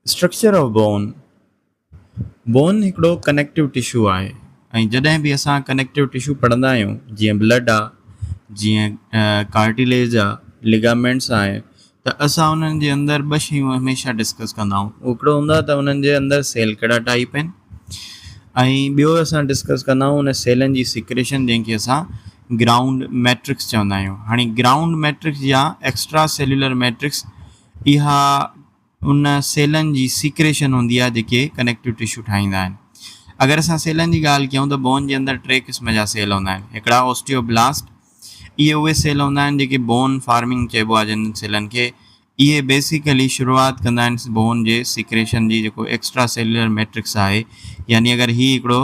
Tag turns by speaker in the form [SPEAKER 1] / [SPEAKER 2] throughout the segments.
[SPEAKER 1] Structure of bone bone हिकिड़ो connective tissue आहे ऐं जॾहिं बि असां कनेक्टिव टिश्यू पढ़ंदा आहियूं जीअं ब्लड आहे जीअं कार्टिलेज आहे लिगामेंट्स आहे त असां उन्हनि जे अंदरि ॿ शयूं हमेशह डिस्कस कंदा आहियूं हिकिड़ो हूंदो आहे त उन्हनि जे अंदरि सेल कहिड़ा टाइप आहिनि ऐं ॿियो असां डिस्कस कंदा आहियूं उन सेलनि जी सिक्रेशन जंहिंखे असां ग्राउंड मैट्रिक्स चवंदा आहियूं। हाणे ग्राउंड मैट्रिक्स या एक्स्ट्रा सेल्युलर मैट्रिक्स इहा उन सेलनि जी सीक्रेशन हूंदी आहे जेके कनेक्टिव टिश्यू ठाहींदा आहिनि। अगरि असां सेलनि जी ॻाल्हि कयूं त बोन जे अंदरि 3 क़िस्म जा सेल हूंदा आहिनि। हिकिड़ा ओस्टियोब्लास्ट, इहे उहे सेल हूंदा आहिनि जेके बोन फार्मिंग चइबो आहे जिन सेलनि खे। इहे बेसिकली शुरूआति कंदा आहिनि बोन जे सीक्रेशन जी जेको एक्स्ट्रा सेल्युलर मैट्रिक्स आहे, यानी अगरि हीउ हिकिड़ो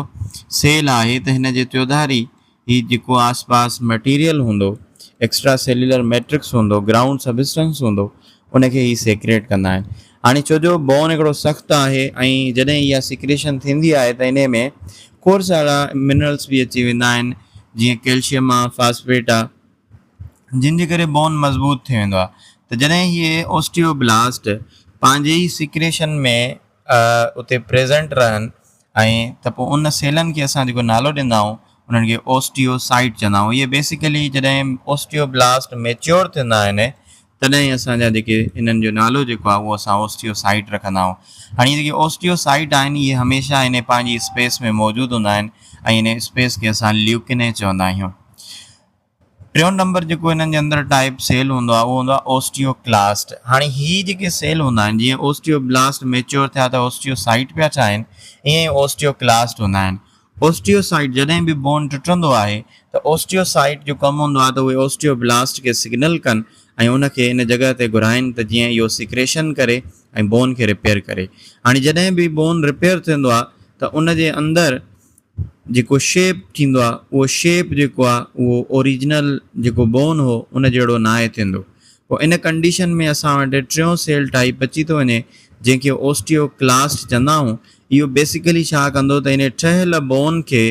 [SPEAKER 1] सेल आहे त हिन जे चौधारी हीउ जेको आसपास मटीरियल हूंदो, एक्स्ट्रा सेल्युलर मैट्रिक्स हूंदो, ग्राउंड सबस्टेंस हूंदो, उनखे ही सेक्रेट कंदा आहिनि। हाणे छो जो बोन हिकिड़ो सख़्तु आहे ऐं जॾहिं इहा सिक्रेशन थींदी आहे त इन में खोड़ सारा मिनरल्स बि अची वेंदा आहिनि जीअं कैल्शियम आहे, फास्फेट आहे, जिन जे करे बोन मज़बूत थी वेंदो आहे। त जॾहिं इहे ओस्टियोब्लास्ट पंहिंजे ई सिक्रेशन में उते प्रेज़ेंट रहनि ऐं त पोइ उन सेलनि खे असां जेको नालो ॾींदा आहियूं उन्हनि खे ओस्टियोसाइट चवंदा आहियूं। इहे बेसिकली जॾहिं ओस्टियोब्लास्ट मेच्योर थींदा आहिनि तॾहिं असांजा जेके इन्हनि जो नालो जेको आहे उहो असां ओस्टियोसाइट रखंदा आहियूं। हाणे जेके ओस्टियोसाइट आहिनि इहे हमेशह इन पंहिंजी स्पेस में मौजूदु हूंदा आहिनि ऐं इन स्पेस खे असां ल्यूकिने चवंदा आहियूं। टियों नंबर जेको हिननि जे अंदरि टाइप सेल हूंदो आहे उहो हूंदो आहे ओस्टियोक्लास्ट। हाणे हीअ जेके सेल हूंदा आहिनि जीअं ओस्टियोब्लास्ट मेच्योर थिया त ओस्टियोसाइट पिया ठाहिनि, ईअं ई ओस्टियोक्लास्ट हूंदा आहिनि। ओस्टियोसाइट जॾहिं बि बोन टुटंदो आहे त ओस्टियोसाइट जो कमु हूंदो आहे त उहे ओस्टियोब्लास्ट खे सिग्नल कनि ऐं उनखे इन जॻह ते घुराइनि त जीअं इहो सिक्रेशन करे ऐं बोन खे रिपेयर करे। हाणे जॾहिं बि बोन रिपेयर थींदो आहे त उन जे अंदरि जेको शेप थींदो आहे उहो शेप जेको आहे उहो ओरिजिनल जेको बोन हो उन जहिड़ो न आहे थींदो। पोइ इन कंडीशन में असां वटि टियों सेल टाइप अची थो वञे जंहिंखे ओस्टियोक्लास्ट चवंदा आहियूं। इहो बेसिकली छा कंदो त इन ठहियल बोन खे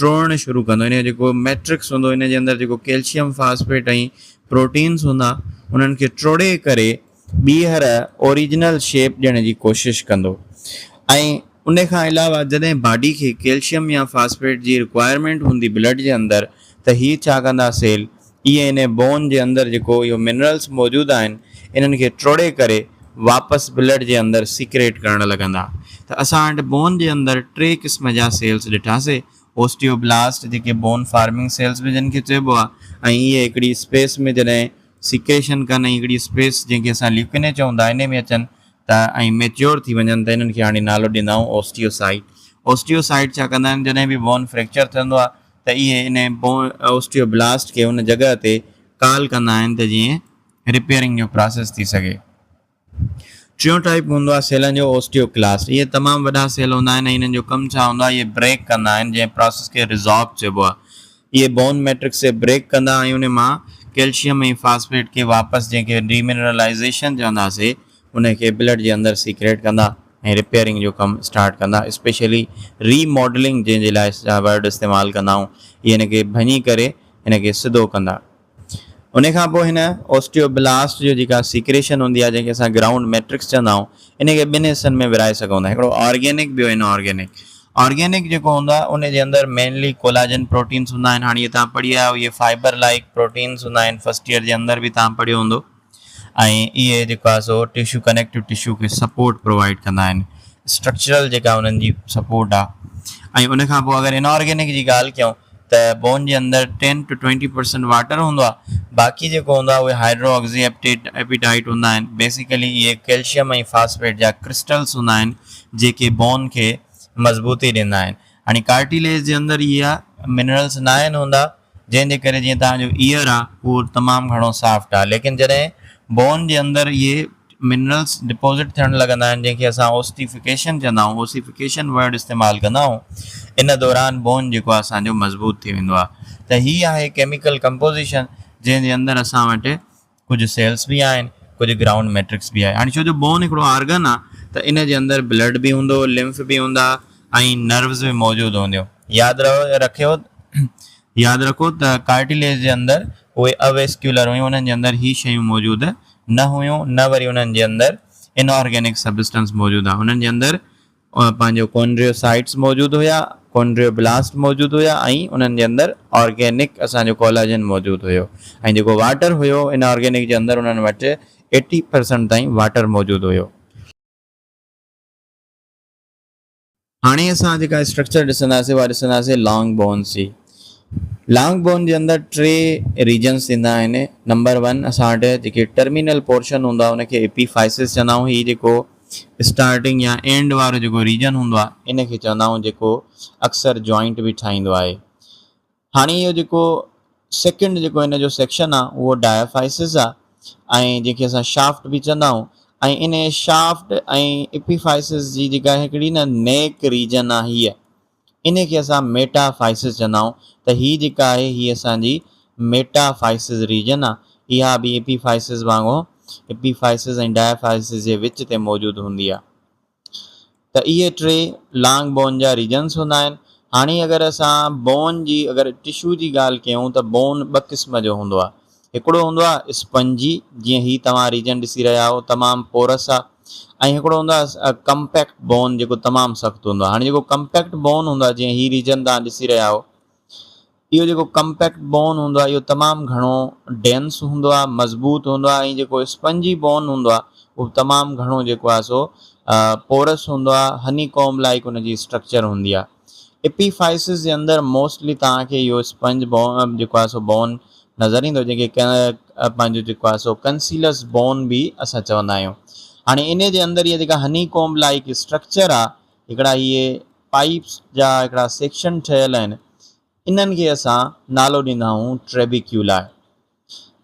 [SPEAKER 1] टोड़णु शुरू कंदो। इन जो जेको मैट्रिक्स हूंदो, इन जे अंदरि जेको कैल्शियम फास्फेट ऐं प्रोटीन्स हूंदा उन्हनि खे टोड़े करे ॿीहर ओरिजिनल शेप ॾियण जी कोशिशि कंदो। ऐं उन खां अलावा जॾहिं बॉडी खे कैल्शियम या फास्फेट जी रिक्वायरमेंट हूंदी ब्लड जे अंदरि त हीअ छा कंदा सेल, इहे इन बोन जे अंदरि जेको इहो मिनरल्स मौजूदु आहिनि इन्हनि खे टोड़े करे वापसि ब्लड जे अंदरि सीक्रेट करणु लॻंदा। त असां वटि बोन जे अंदरि 3 क़िस्म जा सेल्स ॾिठासीं। ओस्टियोब्लास्ट जेके बोन फार्मिंग सेल्स बि जिन खे चइबो आहे, ऐं इहे हिकिड़ी स्पेस में जॾहिं सिक्रेशन कनि, हिकिड़ी स्पेस जंहिंखे असां ल्यूकिने चऊं था, इन में अचनि त ऐं मेच्योर थी वञनि त इन्हनि खे हाणे नालो ॾींदा आहियूं ओस्टियोसाइट। ओस्टियोसाइट छा कंदा आहिनि, जॾहिं बि बोन फ्रैक्चर थींदो आहे त इहे इन बोन ओस्टियोब्लास्ट खे उन जॻह ते कॉल कंदा आहिनि त जीअं रिपेयरिंग जो प्रोसेस थी सघे। टियों टाइप हूंदो आहे सेलनि जो ओस्टियोक्लास्ट। इहे तमामु वॾा सेल हूंदा आहिनि ऐं इन्हनि जो कमु छा हूंदो आहे, इहे ब्रेक कंदा आहिनि, जंहिं प्रोसेस खे रिज़ॉर्ब चइबो आहे। इहे बोन मैट्रिक्स खे ब्रेक कंदा ऐं उन मां कैल्शियम ऐं फास्फेट खे वापसि जंहिंखे डीमिनरलाइज़ेशन चवंदासीं उनखे ब्लड जे अंदरि सीक्रेट कंदा ऐं रिपेयरिंग जो कमु स्टार्ट कंदा। स्पेशली रीमॉडलिंग जंहिंजे लाइ वर्ड इस्तेमालु कंदा आहियूं, इहे हिनखे भञी करे हिनखे सिधो कंदा। उन खां पोइ हिन ओस्टियोब्लास्ट जो जेका सीक्रेशन हूंदी आहे जंहिंखे असां ग्राउंड मैट्रिक्स चवंदा आहियूं, इनखे ॿिनि हिसनि में विराए सघूं था, हिकिड़ो ऑर्गेनिक ॿियो इनऑर्गेनिक। ऑर्गेनिक जेको हूंदो आहे उन जे अंदरि मेनली कोलाजन प्रोटीन्स हूंदा आहिनि। हाणे इहे तव्हां पढ़ी आहियो, इहे फाइबर लाइक प्रोटीन्स हूंदा आहिनि, फर्स्ट ईयर जे अंदरि बि तव्हां पढ़ियो हूंदो। ऐं इहे जेको आहे सो टिश्यू कनेक्टिव टिश्यू खे सपोर्ट प्रोवाइड कंदा आहिनि, स्ट्रक्चरल जेका उन्हनि जी सपोर्ट आहे। ऐं उन खां पोइ अगरि इनऑर्गेनिक जी ॻाल्हि कयूं त बोन जे अंदरि 10 to 20% वाटर हूंदो आहे, बाक़ी जेको हूंदो आहे उहे हाइड्रोक्सी एपिटाइट हूंदा आहिनि। बेसिकली इहे कैल्शियम ऐं फास्फेट जा क्रिस्टल्स हूंदा आहिनि जेके बोन खे मज़बूती ॾींदा आहिनि। हाणे कार्टिलेज जे अंदरि इहा मिनरल्स न आहिनि हूंदा, जंहिंजे करे जीअं तव्हांजो ईयर आहे उहो तमामु घणो सॉफ्ट आहे, लेकिन जॾहिं बोन जे अंदरि इहे मिनरल्स डिपॉज़िट थियणु लॻंदा आहिनि जंहिंखे असां ओसिफिकेशन चवंदा आहियूं, ओसिफिकेशन वर्ड इस्तेमालु कंदा आहियूं, इन दौरान बोन जेको आहे असांजो मज़बूत थी वेंदो आहे। त हीअ आहे केमिकल कंपोज़िशन जंहिंजे अंदरि असां वटि कुझु सेल्स बि आहिनि, कुझु ग्राउंड मैट्रिक्स बि आहे। हाणे छो जो बोन हिकिड़ो ऑर्गन आहे त इन जे अंदरि ब्लड बि हूंदो, लिम्फ बि हूंदा ऐं नर्व्स बि मौजूदु हूंदियूं। यादि रखो त कार्टिलेज जे अंदरि उहे अवेस्क्यूलर हुयूं, उन्हनि जे अंदरि ही शयूं मौजूदु न हुयूं, न वरी उन्हनि जे अंदरि इनऑर्गेनिक सब्सटेंस मौजूदु आहे। उन्हनि जे अंदरि पंहिंजो कॉन्ड्रियोसाइट्स मौजूदु हुया, कॉन्ड्रियोब्लास्ट मौजूदु हुया, ऐं उन्हनि जे अंदरि ऑर्गेनिक असांजो कोलाजन मौजूदु हुयो। ऐं जेको वाटर हुयो इनऑर्गेनिक जे अंदरि उन्हनि वटि 80% ताईं वाटर मौजूदु हुयो। हाणे असां जेका स्ट्रक्चर ॾिसंदासीं उहा ॾिसंदासीं लॉन्ग बोन्स जी। लॉन्ग बोन जे अंदरि 3 रीजन्स ईंदा आहिनि। नंबर 1 असां वटि जेके टर्मिनल पोर्शन हूंदो आहे उनखे एपीफाइसिस चवंदा आहियूं। हीअ जेको स्टार्टिंग या एंड वारो जेको रीजन हूंदो आहे इन खे चवंदा आहियूं जेको अक्सर जॉइंट बि ठाहींदो आहे। हाणे इहो जेको सेकेंड जेको हिन जो सेक्शन आहे उहो डायाफाइसिस आहे ऐं जंहिंखे असां शाफ्ट बि चवंदा आहियूं। ऐं इन शाफ्ट ऐं एपीफाइसिस जी जेका हिकिड़ी न नेक रीजन आहे हीअ, इन खे असां मेटाफाइसिस चवंदा आहियूं। त हीअ जेका आहे हीअ असांजी मेटाफाइसिस रीजन आहे। इहा बि एपीफाइसिस वांगुरु एपीफाइसिस ऐं डायाफाइसिस जे विच ते मौजूदु हूंदी आहे। त इहे 3 लॉन्ग बोन जा रीजन्स हूंदा आहिनि। हाणे अगरि असां बोन जी अगरि टिशू जी ॻाल्हि कयूं त बोन 2 क़िस्म जो हूंदो आहे। हिकिड़ो हूंदो आहे स्पंजी, जीअं ही तव्हां रीजन ॾिसी रहिया आहियो तमामु पोरस आहे, ऐं हिकिड़ो हूंदो आहे कम्पैक्ट बोन जेको तमामु सख़्तु हूंदो आहे। हाणे जेको कम्पैक्ट बोन हूंदो आहे जीअं ही रीजन तव्हां ॾिसी रहिया आहियो, इहो जेको कम्पैक्ट बोन हूंदो आहे इहो तमामु घणो डेंस हूंदो आहे, मज़बूत हूंदो आहे। ऐं जेको स्पंजी बोन हूंदो आहे उहो तमामु घणो जेको आहे सो पोरस हूंदो आहे, हनी कॉम लाइक हुनजी स्ट्रक्चर हूंदी आहे। एपीफाइसिस जे अंदरि मोस्टली तव्हांखे इहो स्पंज बोन जेको आहे सो बोन नज़र ईंदो, जंहिंखे पंहिंजो जेको आहे सो कंसीलस बोन बि असां चवंदा आहियूं। हाणे इन जे अंदरि इहा जेका हनी कॉम लाइक स्ट्रक्चर आहे, हिकिड़ा इहे पाइप्स जा हिकिड़ा सेक्शन ठहियल आहिनि, इन्हनि खे असां नालो ॾींदा आहियूं ट्रेबिक्यूला।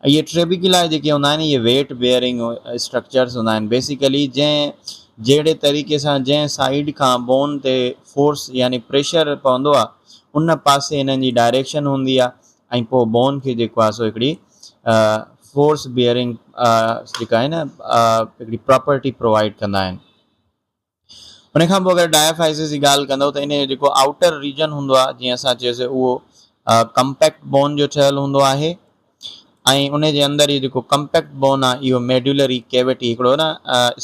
[SPEAKER 1] इहे ट्रेबिक्यूला जेके हूंदा आहिनि इहे वेट बेयरिंग स्ट्रक्चर्स हूंदा आहिनि। बेसिकली जहिड़े तरीक़े सां जंहिं साइड खां बोन ते फोर्स यानी प्रेशर पवंदो आहे उन पासे हिननि जी डायरेक्शन हूंदी आहे, ऐं पोइ बोन खे जेको आहे सो हिकिड़ी फोर्स बेयरिंग जेका आहे न हिकिड़ी प्रॉपर्टी प्रोवाइड कंदा आहिनि। उन खां पोइ अगरि डायाफाइसिस जी ॻाल्हि कंदव त इन जो जेको आउटर रीजन हूंदो आहे जीअं असां चयोसीं उहो कम्पैक्ट बोन जो ठहियलु हूंदो आहे, ऐं उन जे अंदरि इहो जेको कम्पैक्ट बोन आहे इहो मेड्यूलरी कैविटी हिकिड़ो न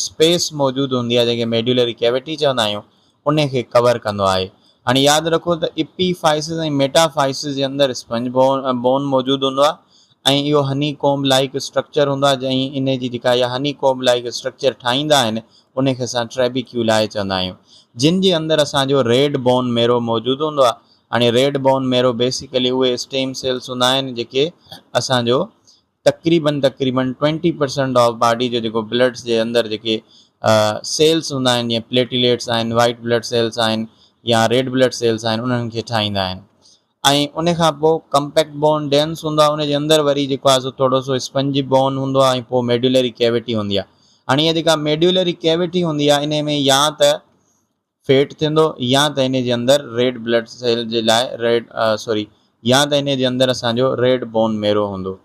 [SPEAKER 1] स्पेस मौजूदु हूंदी आहे जंहिंखे मेड्यूलरी कैविटी चवंदा आहियूं, उन खे कवर कंदो आहे। हाणे यादि रखो त एपीफाइसिस ऐं मेटाफाइसिस जे अंदरि स्पंज बोन मौजूदु हूंदो आहे ऐं इहो हनी कॉम लाइक स्ट्रक्चर हूंदो आहे। ऐं इन जी जेका इहा हनी कॉम लाइक स्ट्रक्चर ठाहींदा आहिनि उन खे असां ट्रेबिक्यूलाए चवंदा आहियूं, जिन जे अंदरि असांजो रेड बोन मेरो मौजूदु हूंदो आहे। हाणे रेड बोन मेरो बेसिकली उहे स्टेम सेल्स हूंदा आहिनि जेके असांजो तक़रीबन 20% ऑफ बॉडी जो जेको ब्लड्स जे अंदरि जेके सेल्स हूंदा आहिनि, जीअं प्लेटिलेट्स आहिनि, वाइट ब्लड सेल्स आहिनि या रेड ब्लड सेल्स आहिनि, उन्हनि खे ठाहींदा आहिनि। ऐं उन खां पोइ कम्पैक्ट बोन डेंस हूंदो आहे, उन जे अंदरि वरी जेको आहे सो थोरो सो स्पंजी बोन हूंदो आहे ऐं पोइ मेड्यूलरी कैविटी हूंदी आहे। हाणे इहा जेका मेड्यूलरी कैविटी हूंदी आहे इन में या त फेट थींदो या त इन जे अंदरि रेड ब्लड सेल जे लाइ या त इन जे अंदरि असांजो रेड बोन मेरो हूंदो।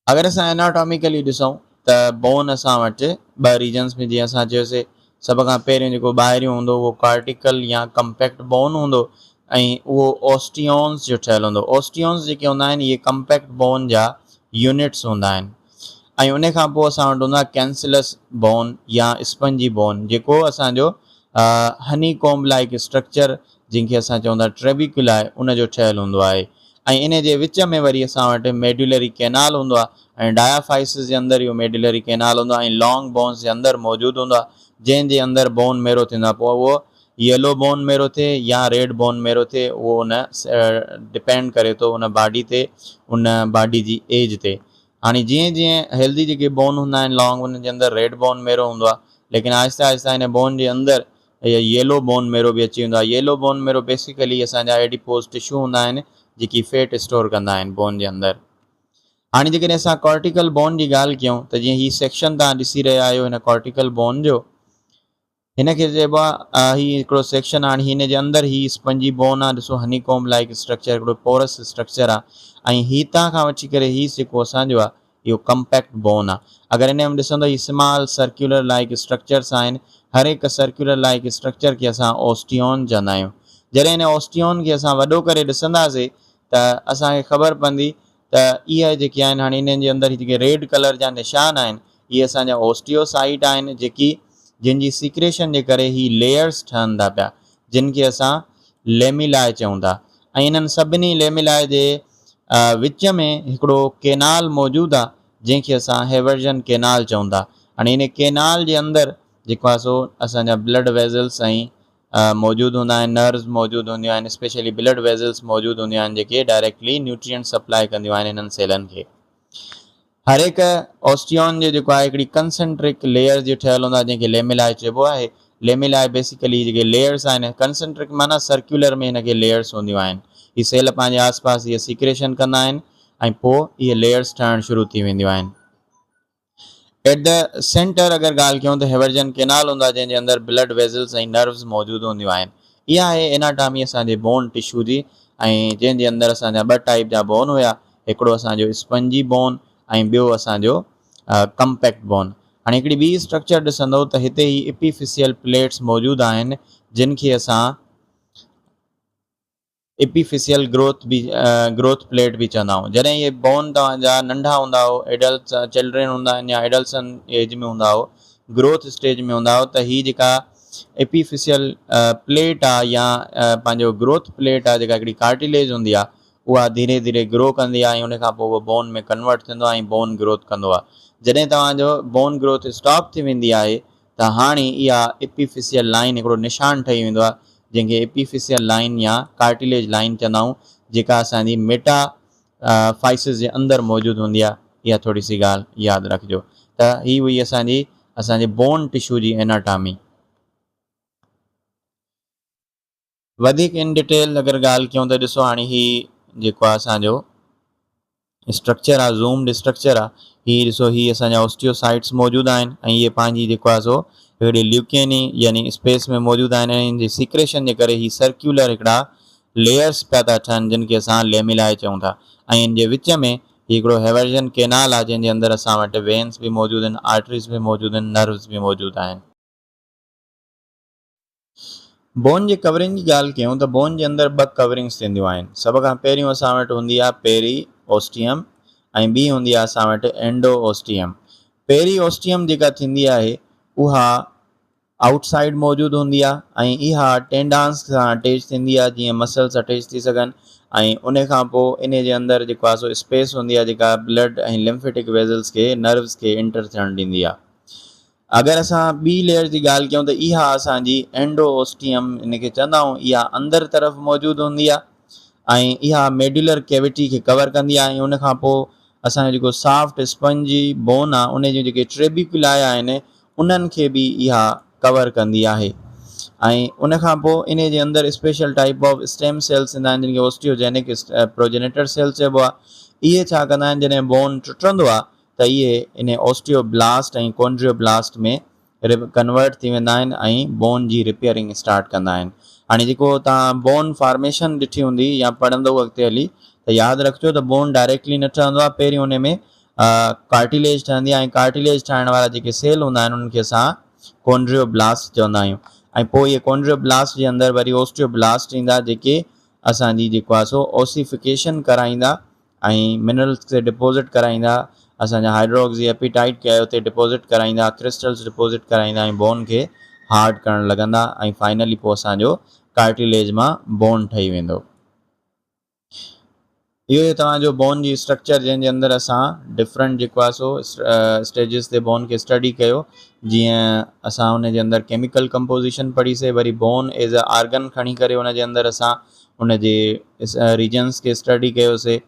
[SPEAKER 1] अगरि असां एनाटॉमिकली ॾिसूं त बोन असां वटि 2 रीजन्स में जीअं असां चयोसीं, सभ खां पहिरियों जेको ॿाहिरियों हूंदो उहो कार्टिकल या कम्पैक्ट बोन हूंदो ऐं उहो ऑस्टियोन्स जो ठहियलु हूंदो। ऑस्टियोन्स जेके हूंदा आहिनि इहे कम्पैक्ट बोन जा यूनिट्स हूंदा आहिनि। ऐं उन खां पोइ असां वटि हूंदो आहे कैंसिलस बोन या स्पंजी बोन जेको असांजो हनी कॉम लाइक स्ट्रक्चर जंहिंखे असां चवंदा ट्रेबिक्यूला आहे उनजो ठहियलु हूंदो आहे। ऐं इन जे विच में वरी असां वटि मेड्यूलरी कैनाल हूंदो आहे ऐं डायाफाइसिस जे अंदरि इहो मेड्यूलरी कैनाल हूंदो आहे ऐं लॉन्ग बोन्स जे अंदरि मौजूदु हूंदो आहे, जंहिंजे अंदरि बोन मेरो थींदो आहे। पोइ उहो येलो बोन मेरो थिए या रेड बोन मेरो थिए उहो उन डिपेंड करे थो उन बॉडी ते, उन बॉडी जी एज ते। हाणे जीअं जीअं हेल्दी जेके बोन हूंदा आहिनि लॉन्ग, उन जे अंदरि रेड बोन मेरो हूंदो आहे, लेकिन आहिस्ता आहिस्ता हिन बोन जे अंदरि येलो बोन मेरो बि अची वेंदो आहे। येलो बोन मेरो बेसिकली असांजा एडिपोज टिशू हूंदा आहिनि जेकी फेट स्टोर कंदा आहिनि बोन जे अंदरि। हाणे जेकॾहिं असां कॉर्टिकल बोन जी ॻाल्हि कयूं त जीअं हीउ सेक्शन तव्हां ॾिसी रहिया आहियो हिन कॉर्टिकल बोन जो, हिन खे चइबो आहे हीउ हिकिड़ो सेक्शन आहे। हिन जे अंदरि हीउ स्पंजी बोन आहे, ॾिसो हनी कॉम लाइक स्ट्रक्चर हिकिड़ो पोरस स्ट्रक्चर आहे ऐं हितां खां वठी करे हीउ जेको असांजो आहे इहो कम्पैक्ट बोन आहे। अगरि हिन में ॾिसंदो हीउ स्मॉल सर्कुलर लाइक स्ट्रक्चर्स आहिनि, हर हिकु सर्कुलर लाइक स्ट्रक्चर खे असां ऑस्टियोन चवंदा आहियूं। जॾहिं हिन ऑस्टियोन खे असां वॾो करे ॾिसंदासीं त असांखे ख़बर पवंदी त इहे जेके आहिनि हाणे इन्हनि जे अंदरि जेके रेड कलर जा निशान आहिनि इहे असांजा ओस्टियोसाइट आहिनि जिन जी सीक्रेशन जे करे ही लेयर्स ठहनि था पिया जिन खे असां लेमिलाए चऊं था। ऐं इन्हनि सभिनी लेमिलाए जे विच में हिकिड़ो केनाल मौजूदु आहे जंहिंखे असां हेवर्जन केनाल चऊं था। हाणे इन केनाल जे अंदरि जेको आहे सो असांजा ब्लड वेज़ल्स ऐं मौजूदु हूंदा आहिनि, नर्व्स मौजूदु हूंदियूं आहिनि, स्पेशली ब्लड वेज़ल्स मौजूदु हूंदियूं आहिनि जेके डायरेक्टली न्यूट्रिएंट सप्लाई कंदियूं आहिनि इन्हनि सेलनि खे। हर हिकु ऑस्टियन जो जेको आहे हिकिड़ी कंसंट्रिक लेयर जो ठहियलु हूंदो आहे जंहिंखे लेमिलाए चइबो आहे। लेमिलाए बेसिकली जेके लेयर्स आहिनि कंसंट्रिक माना सर्कुलर में हिनखे लेयर्स हूंदियूं आहिनि। हीअ सेल पंहिंजे आसपास इहे सीक्रेशन कंदा आहिनि ऐं पोइ इहे लेयर्स ठहणु शुरू थी वेंदियूं आहिनि। एट द सेंटर अगर ॻाल्हि कयूं त हेवर्जन केनाल हूंदो आहे जंहिंजे अंदरि ब्लड वेज़ल्स ऐं नर्व्स मौजूदु हूंदियूं आहिनि। इहा आहे एनाटॉमी असांजे बोन टिश्यू जी ऐं जंहिंजे अंदरि असांजा ॿ टाइप जा बोन हुया, हिकिड़ो असांजो स्पंजी बोन ऐं ॿियो असांजो कम्पैक्ट बोन। हाणे हिकिड़ी ॿी स्ट्रक्चर ॾिसंदो त हिते ई एपिफिशियल प्लेट्स मौजूदु आहिनि जिन खे असां एपिफिशियल ग्रोथ प्लेट भी चवंदा आहियूं। जॾहिं इहे बोन तव्हांजा नंढा हूंदा हो, एडल्ट चिल्ड्रन हूंदा आहिनि या एडल्सन एज में हूंदा हो, ग्रोथ स्टेज में हूंदा हो, त हीअ जेका एपिफिशियल प्लेट आहे या पंहिंजो ग्रोथ प्लेट आहे जेका हिकिड़ी कार्टिलेज हूंदी आहे उहा धीरे धीरे ग्रो कंदी आहे ऐं उन खां पोइ उहो बोन में कन्वर्ट थींदो आहे ऐं बोन ग्रोथ कंदो आहे। जॾहिं तव्हांजो बोन ग्रोथ स्टॉप थी वेंदी आहे त हाणे इहा एपिफिशियल लाइन हिकिड़ो निशान ठही वेंदो आहे जंहिंखे एपिफिशियल लाइन या कार्टिलेज लाइन चवंदा आहियूं, जेका असांजी मेटा फाइसिस जे अंदरि मौजूदु हूंदी आहे। इहा थोरी सी ॻाल्हि यादि रखिजो। त हीअ हुई असांजे बोन टिश्यू जी एनाटॉमी। वधीक इन डिटेल अगरि ॻाल्हि कयूं त ॾिसो हाणे हीअ जेको आहे असांजो स्ट्रक्चर आहे, ज़ूम्ड स्ट्रक्चर आहे, हीअ ॾिसो हीअ असांजा ऑस्टियोसाइट्स मौजूदु आहिनि ऐं इहे पंहिंजी जेको आहे सो हिकिड़ी ल्यूकेनी यानी स्पेस में मौजूदु आहिनि ऐं इन जी सीक्रेशन जे करे हीअ सर्क्यूलर हिकिड़ा लेयर्स पिया था ठहनि जिन खे असां लेमिलाए चऊं था। ऐं इन जे विच में हिकिड़ो हेवर्जन केनाल आहे जंहिंजे अंदरि असां वटि वेन्स बि मौजूदु आहिनि, आर्टरीज़ बि मौजूदु आहिनि, नर्व्स बि मौजूदु आहिनि। बोन जे कवरिंग जी ॻाल्हि कयूं त बोन जे अंदरि ॿ कवरिंग्स थींदियूं आहिनि। सभ खां पहिरियों असां वटि हूंदी आहे पेरी ओस्टियम ऐं ॿी हूंदी आहे असां वटि एंडो ओस्टियम। पेरी ओस्टियम जेका थींदी आहे उहा आउटसाइड मौजूदु हूंदी आहे ऐं इहा टेंडांस सां अटैच थींदी आहे जीअं मसल्स अटैच थी सघनि ऐं उन खां पोइ इन जे अंदरि जेको आहे सो स्पेस हूंदी आहे जेका ब्लड ऐं लिम्फेटिक वेज़ल्स खे नर्व्स खे इंटर थियणु ॾींदी आहे। अगरि असां ॿी लेयर जी ॻाल्हि कयूं त इहा असांजी एंडो ओस्टियम इन खे चवंदा आहियूं। इहा अंदरि तरफ़ मौजूदु हूंदी आहे ऐं इहा मेडुलर कैविटी खे कवर कंदी आहे ऐं उन खां पोइ असांजो जेको सॉफ्ट स्पंजी बोन आहे उन जूं जेके ट्रेबिकुलाई आहिनि उन्हनि खे बि इहा कवर कंदी आहे। ऐं उन खां पोइ इन जे अंदरि special type of stem cells ईंदा आहिनि जिनखे ओस्टियोजेनिक प्रोजेनेटर सेल्स चइबो आहे। इहे छा कंदा आहिनि, जॾहिं बोन टुटंदो आहे त इहे इन ओस्टियोब्लास्ट ऐं कॉन्ड्रियोब्लास्ट में कन्वर्ट थी वेंदा आहिनि ऐं बोन जी रिपेयरिंग स्टार्ट कंदा आहिनि। हाणे जेको तव्हां बोन फॉर्मेशन ॾिठी हूंदी या पढ़ंदो अॻिते हली त यादि रखिजो त बोन डायरेक्टली न ठहंदो आहे, पहिरियों उन में कार्टिलेज ठहंदी आहे ऐं कार्टिलेज ठाहिण वारा जेके सेल हूंदा आहिनि उन्हनि खे असां कॉन्ड्रियोब्लास्ट चवंदा आहियूं। ऐं पोइ इहे कॉन्ड्रियोब्लास्ट जे अंदरि वरी ओस्टियोब्लास्ट ईंदा जेके असांजी जेको आहे सो ओसिफिकेशन कराईंदा ऐं मिनरल्स खे डिपोज़िट कराईंदा, असांजा हाइड्रोक्सी एपिटाइट खे उते डिपोज़िट कराईंदा, क्रिस्टल्स डिपोज़िट कराईंदा ऐं बोन खे हार्ड करणु लॻंदा ऐं फाइनली पोइ असांजो कार्टिलेज मां बोन ठही वेंदो। इहो तव्हांजो बोन जी स्ट्रक्चर जंहिंजे अंदरि असां डिफरेंट जेको आहे सो स्टेजिस ते बोन खे स्टडी कयो। जीअं असां हुन जे अंदरि केमिकल कंपोज़िशन पढ़ीसीं, वरी बोन एज़ अ आर्गन खणी करे हुन जे अंदरि असां हुन जे रीजन्स खे स्टडी कयोसीं।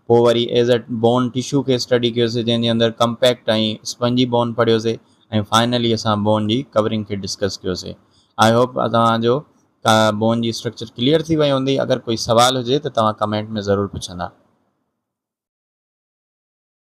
[SPEAKER 1] पोइ वरी एज़ अ बोन टिश्यू खे स्टडी कयोसीं जंहिंजे अंदरि कम्पैक्ट ऐं स्पंजी बोन पढ़ियोसीं ऐं फाइनली असां बोन जी कवरिंग खे डिस्कस कयोसीं। आई होप तव्हांजो बोन जी स्ट्रक्चर क्लियर थी वई हूंदी। अगरि कोई सवाल हुजे त तव्हां कमेंट में ज़रूरु पुछंदा।